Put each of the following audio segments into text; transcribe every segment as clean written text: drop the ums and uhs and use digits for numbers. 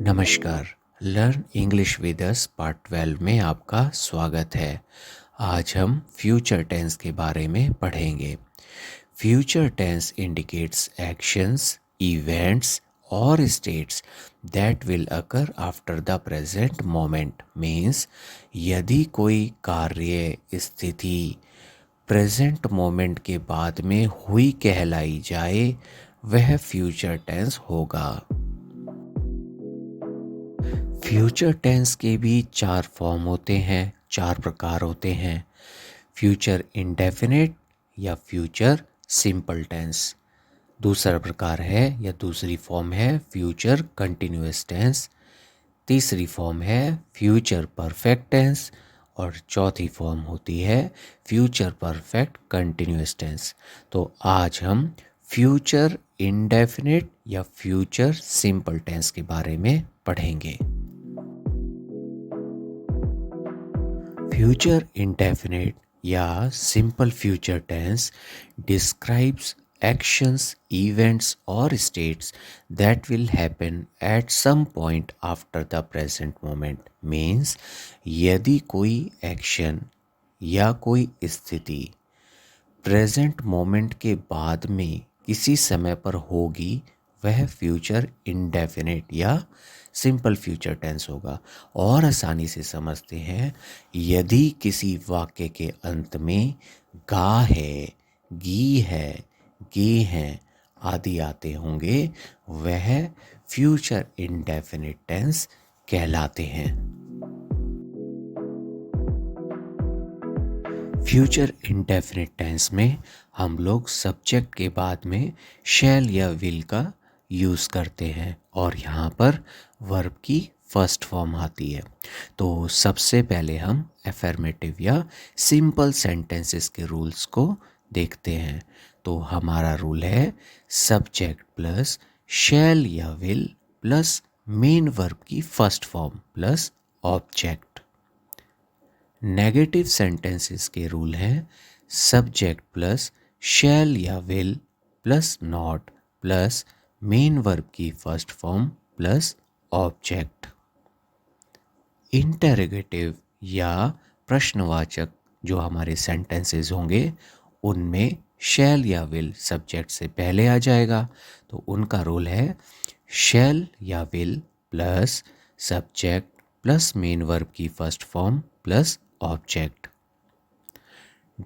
नमस्कार। Learn English with us part 12 में आपका स्वागत है। आज हम फ्यूचर टेंस के बारे में पढ़ेंगे। Future tense indicates actions, events और states that will occur after the present moment. Means यदि कोई कार्य, स्थिति प्रेजेंट मोमेंट के बाद में हुई कहलाई जाए, वह फ्यूचर टेंस होगा। फ्यूचर टेंस के भी चार फॉर्म होते हैं, चार प्रकार होते हैं। फ्यूचर इंडेफिनिट या फ्यूचर सिंपल टेंस। दूसरा प्रकार है या दूसरी फॉर्म है फ्यूचर कंटिन्यूअस टेंस। तीसरी फॉर्म है फ्यूचर परफेक्ट टेंस और चौथी फॉर्म होती है फ्यूचर परफेक्ट कंटिन्यूअस टेंस। तो आज हम फ्यूचर इंडेफिनिट या फ्यूचर सिंपल टेंस के बारे में पढ़ेंगे। फ्यूचर इंडेफिनिट या simple future tense describes actions, events or states that will happen at some point after the present moment. Means यदि कोई एक्शन या कोई स्थिति प्रेजेंट मोमेंट के बाद में किसी समय पर होगी, वह फ्यूचर इंडेफिनिट या सिंपल फ्यूचर टेंस होगा। और आसानी से समझते हैं, यदि किसी वाक्य के अंत में गा है, गी है, गे हैं आदि आते होंगे, वह फ्यूचर इंडेफिनिट टेंस कहलाते हैं। फ्यूचर इंडेफिनिट टेंस में हम लोग सब्जेक्ट के बाद में शैल या विल का यूज़ करते हैं और यहाँ पर वर्ब की फर्स्ट फॉर्म आती है। तो सबसे पहले हम एफर्मेटिव या सिंपल सेंटेंसेस के रूल्स को देखते हैं। तो हमारा रूल है सब्जेक्ट प्लस शैल या विल प्लस मेन वर्ब की first form plus object. Negative sentences के रूल हैं सब्जेक्ट प्लस शैल या will plus not plus main verb की first form plus object. Interrogative या प्रश्नवाचक जो हमारे सेंटेंसेस होंगे, उनमें शैल या विल सब्जेक्ट से पहले आ जाएगा। तो उनका रूल है शैल या will plus subject plus main verb की first form plus object.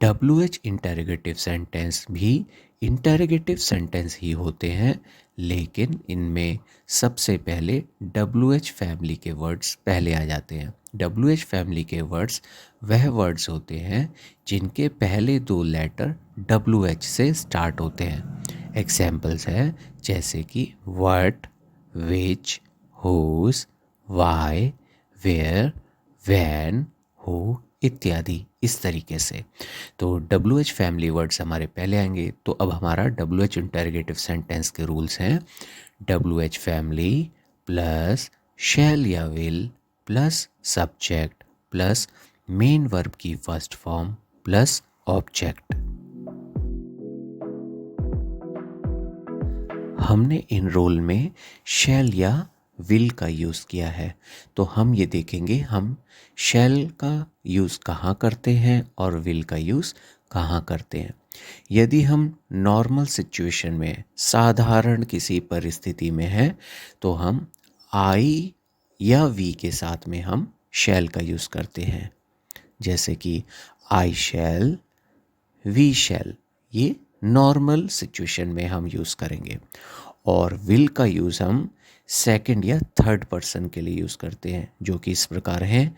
WH interrogative sentence भी इंटरोगेटिव सेंटेंस ही होते हैं, लेकिन इनमें सबसे पहले WH फैमिली के वर्ड्स पहले आ जाते हैं। WH फैमिली के वर्ड्स वह वर्ड्स होते हैं जिनके पहले दो लेटर WH से स्टार्ट होते हैं। एग्जाम्पल्स है जैसे कि what, which, whose, why, where, when, who इत्यादि, इस तरीके से। तो WH फैमिली वर्ड्स हमारे पहले आएंगे। तो अब हमारा WH इंटरोगेटिव सेंटेंस के रूल्स हैं WH फैमिली प्लस शैल या will plus subject plus main verb की फर्स्ट फॉर्म प्लस ऑब्जेक्ट। हमने इन रोल में शैल या विल का यूज़ किया है, तो हम ये देखेंगे हम शैल का यूज़ कहाँ करते हैं और विल का यूज़ कहाँ करते हैं। यदि हम नॉर्मल सिचुएशन में, साधारण किसी परिस्थिति में हैं, तो हम आई या वी के साथ में हम शैल का यूज़ करते हैं। जैसे कि आई शैल, वी शैल, ये नॉर्मल सिचुएशन में हम यूज़ करेंगे। और विल का यूज़ हम सेकंड या थर्ड पर्सन के लिए यूज़ करते हैं, जो कि इस प्रकार हैं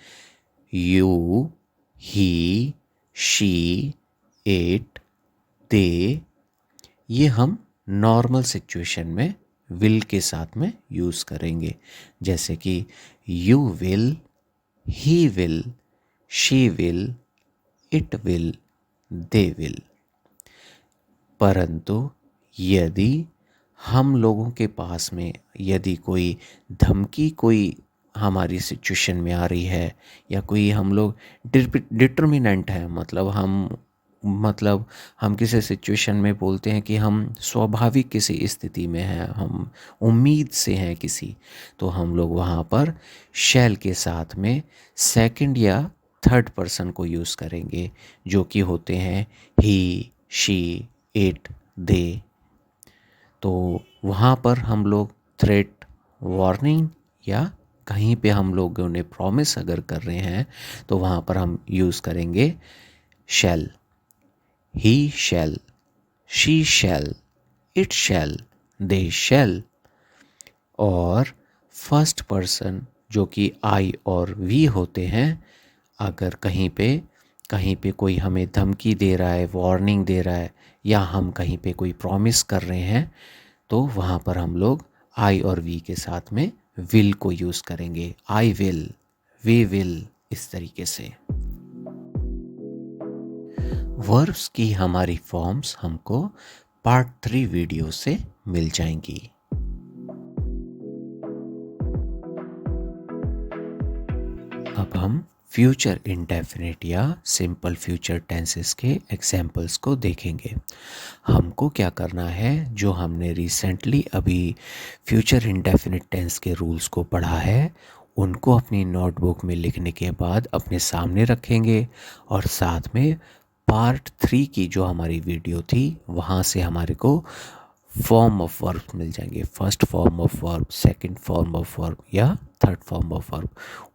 यू, ही, शी, इट, दे। ये हम नॉर्मल सिचुएशन में विल के साथ में यूज़ करेंगे। जैसे कि you will, he will, she will, it will, they will. परंतु यदि हम लोगों के पास में यदि कोई धमकी कोई हमारी सिचुएशन में आ रही है, या कोई हम लोग डिटर्मिनेंट है, मतलब हम मतलब हम किसी सिचुएशन में बोलते हैं कि हम स्वाभाविक किसी स्थिति में हैं, हम उम्मीद से हैं किसी, तो हम लोग वहाँ पर शैल के साथ में सेकंड या थर्ड पर्सन को यूज़ करेंगे, जो कि होते हैं ही, शी, इट, दे। तो वहाँ पर हम लोग थ्रेट, वार्निंग या कहीं पे हम लोग उन्हें प्रॉमिस अगर कर रहे हैं तो वहाँ पर हम यूज़ करेंगे शैल। ही शैल, शी शैल, इट शैल, दे शैल। और फर्स्ट पर्सन जो कि आई और वी होते हैं, अगर कहीं पे कोई हमें धमकी दे रहा है, वार्निंग दे रहा है, या हम कहीं पे कोई प्रॉमिस कर रहे हैं, तो वहाँ पर हम लोग आई और वी के साथ में विल को यूज़ करेंगे। आई विल, वी विल, इस तरीके से। वर्ब्स की हमारी फॉर्म्स हमको पार्ट 3 वीडियो से मिल जाएंगी। अब हम फ्यूचर इंडेफिनिट या सिंपल फ्यूचर टेंसेस के एग्जाम्पल्स को देखेंगे। हमको क्या करना है, जो हमने रिसेंटली अभी फ्यूचर इंडेफिनिट टेंस के रूल्स को पढ़ा है, उनको अपनी नोटबुक में लिखने के बाद अपने सामने रखेंगे, और साथ में पार्ट 3 की जो हमारी वीडियो थी वहाँ से हमारे को फॉर्म ऑफ वर्ब मिल जाएंगे। First form of verb, second form of verb या थर्ड फॉर्म ऑफ वर्ब।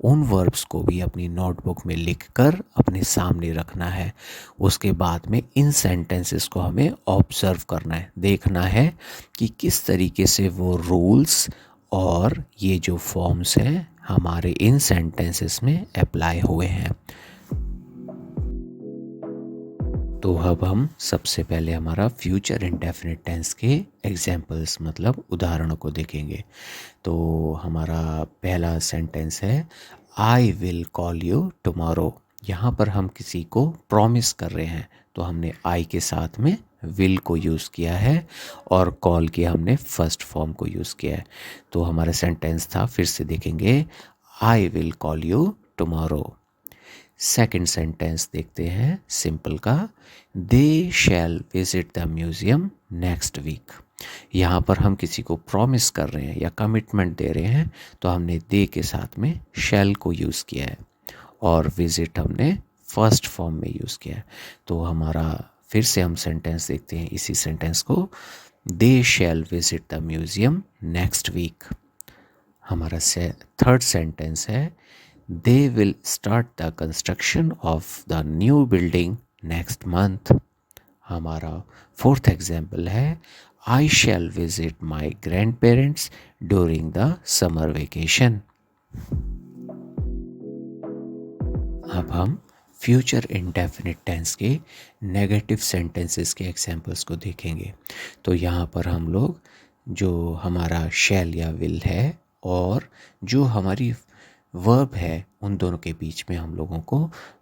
उन वर्ब्स को भी अपनी नोटबुक में लिखकर अपने सामने रखना है। उसके बाद में इन सेंटेंसेस को हमें ऑब्जर्व करना है, देखना है कि किस तरीके से वो रूल्स और ये जो फॉर्म्स हैं हमारे इन सेंटेंसेस में अप्लाई हुए हैं। तो अब हम सबसे पहले हमारा फ्यूचर इंडेफिनिट टेंस के एग्जाम्पल्स मतलब उदाहरणों को देखेंगे। तो हमारा पहला सेंटेंस है आई विल कॉल यू टुमारो। यहाँ पर हम किसी को प्रॉमिस कर रहे हैं, तो हमने आई के साथ में विल को यूज़ किया है, और कॉल किया हमने फर्स्ट फॉर्म को यूज़ किया है। तो हमारा सेंटेंस था, फिर से देखेंगे, I will call you tomorrow. Second sentence देखते हैं सिंपल का, they shall visit the museum next week. यहाँ पर हम किसी को प्रॉमिस कर रहे हैं या कमिटमेंट दे रहे हैं, तो हमने दे के साथ में शैल को यूज़ किया है, और विजिट हमने फर्स्ट फॉर्म में यूज़ किया है। तो हमारा फिर से हम सेंटेंस देखते हैं इसी सेंटेंस को, they shall visit the museum next week. हमारा थर्ड सेंटेंस है, they will start the construction of the new building next month। हमारा फोर्थ एग्जाम्पल है, I shall visit my grandparents during the summer vacation। अब हम future indefinite tense के negative sentences के examples को देखेंगे। तो यहाँ पर हम लोग जो हमारा शैल या विल है और जो हमारी वर्ब है, उन दोनों के बीच में हम लोगों को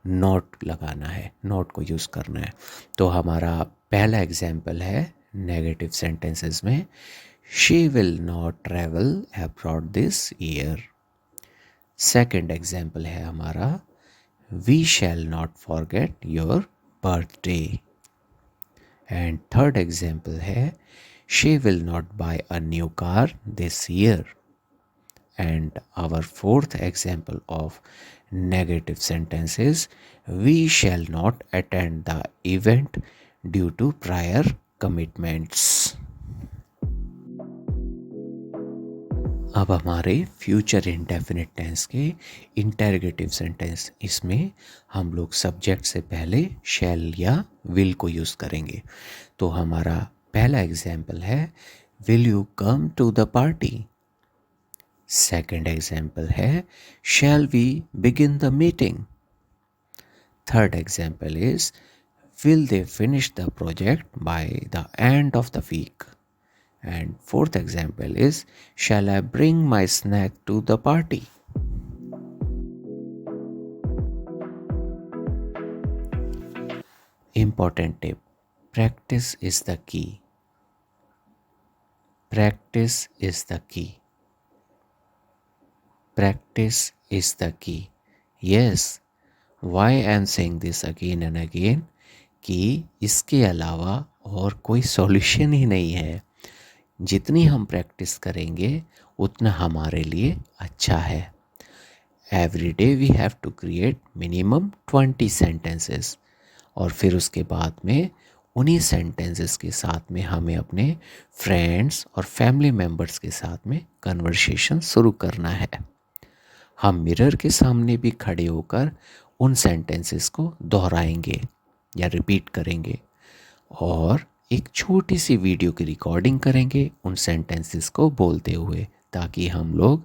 नॉट लगाना है, नॉट को यूज़ करना है। तो हमारा पहला एग्जाम्पल है नेगेटिव सेंटेंसेस में, she will not travel abroad this year. Second example है हमारा, we shall not forget your birthday. And third example है, she will not buy a new car this year. And our fourth example of negative sentence is, we shall not attend the event due to prior commitments। अब हमारे future indefinite tense के interrogative sentence, इसमें हम लोग subject से पहले शैल या will को यूज़ करेंगे। तो हमारा पहला एग्जाम्पल है, will you come to the party. Second example है, shall we begin the meeting. Third example is, will they finish the project by the end of the week. And fourth example is, shall I bring my snack to the party. Important tip, practice is the key। Practice is the key। Practice is the key। Yes, why I am saying this again and again? कि इसके अलावा और कोई solution ही नहीं है। जितनी हम practice करेंगे उतना हमारे लिए अच्छा है। Every day we have to create minimum 20 sentences, और फिर उसके बाद में उन्हीं सेंटेंसेस के साथ में हमें अपने फ्रेंड्स और फैमिली मेम्बर्स के साथ में कन्वर्सेशन शुरू करना है। हम मिरर के सामने भी खड़े होकर उन सेंटेंसेस को दोहराएंगे या रिपीट करेंगे, और एक छोटी सी वीडियो की रिकॉर्डिंग करेंगे उन सेंटेंसेस को बोलते हुए, ताकि हम लोग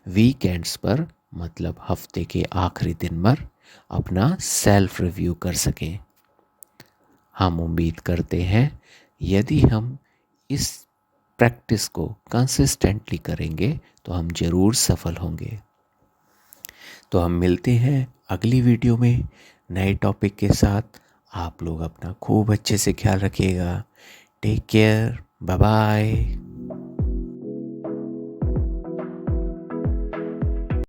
वीकेंड्स पर, मतलब हफ्ते के आखिरी दिन पर, अपना सेल्फ रिव्यू कर सकें। हम उम्मीद करते हैं यदि हम इस प्रैक्टिस को कंसिस्टेंटली करेंगे तो हम ज़रूर सफल होंगे। तो हम मिलते हैं अगली वीडियो में नए टॉपिक के साथ। आप लोग अपना खूब अच्छे से ख्याल रखिएगा। Take care, bye bye.